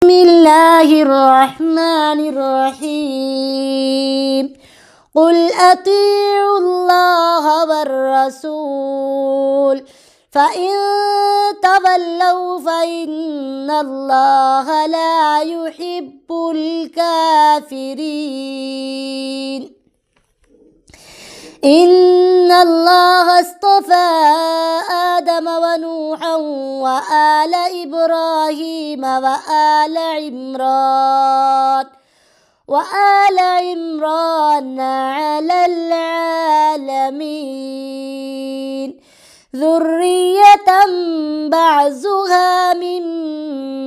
بسم الله الرحمن الرحيم. قل أطيعوا الله والرسول فإن تولوا فإن الله لا يحب الكافرين. إن الله اصطفى آدم ونوحا وآل إبراهيم وآل عمران على العالمين ذرية بعضها من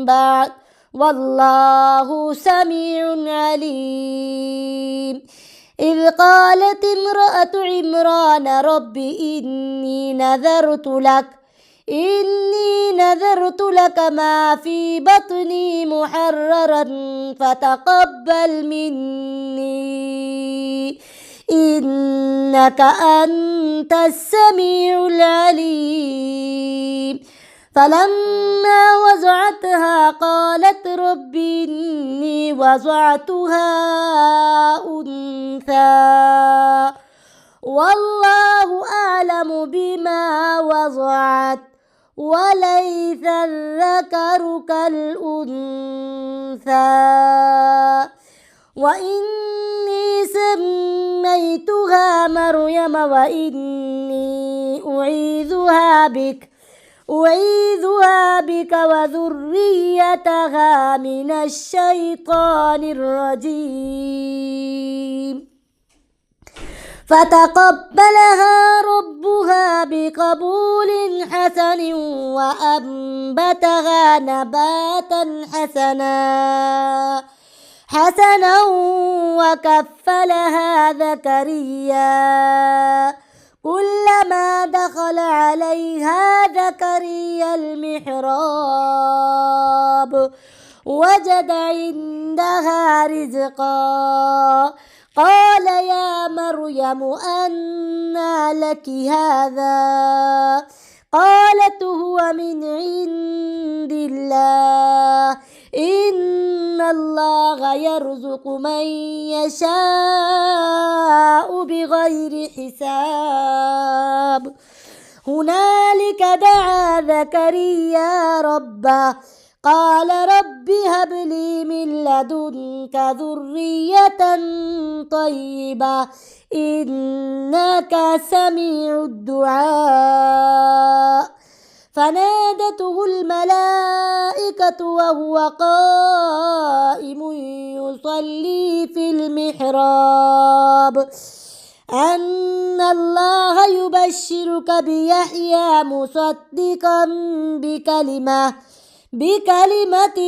بعض والله سميع عليم. إذ قالت امرأة عمران رب إني نذرت لك ما في بطني محررا فتقبل مني إنك أنت السميع العليم. فلما وضعتها قالت رب إني وضعتها أنثى والله أعلم بما وضعت وليس الذكر كالأنثى وإني سميتها مريم وإني أعيذها بك وذريتها من الشيطان الرجيم. فتقبلها ربها بقبول حسن وأنبتها نباتا حسنا وكفلها زكريا كلما دخل عليها زكريا المحراب وجد عندها رزقا قال يا مريم أنى لك هذا قالت هو من عند الله إن الله يرزق من يشاء بغير حساب. هنالك دعا زكريا ربه قال رب هب لي من لدنك ذرية طيبة إنك سميع الدعاء. فنادته الملائكة وهو قائم يصلي في المحراب أن الله يبشرك بيحيى مصدقا بكلمة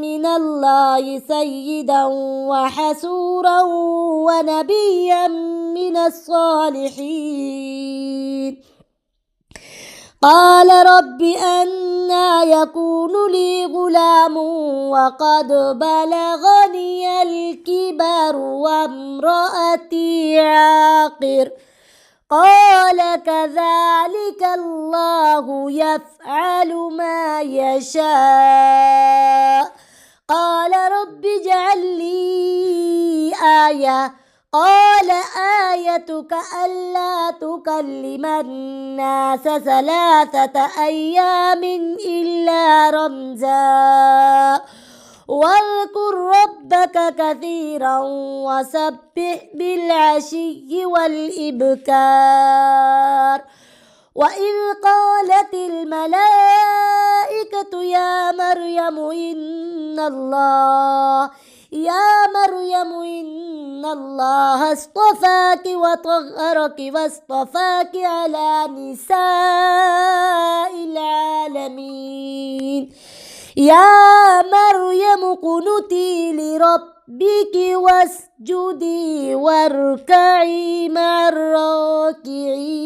من الله سيدا وحسورا ونبيا من الصالحين. قال رب أنى يكون لي غلام وقد بلغني الكبر وامرأتي عاقر قال كذلك الله يفعل ما يشاء. قال رب اجعل لي آية قال آيتك ألا تكلم الناس 3 أيام إلا رمزا واذكر ربك كثيرا وسبح بالعشي والإبكار. وإذ قالت الملائكة يا مريم إن الله اصطفاك وطهرك واصطفاك على نساء العالمين. يا مريم اقنتي لربك واسجدي واركعي مع الراكعين.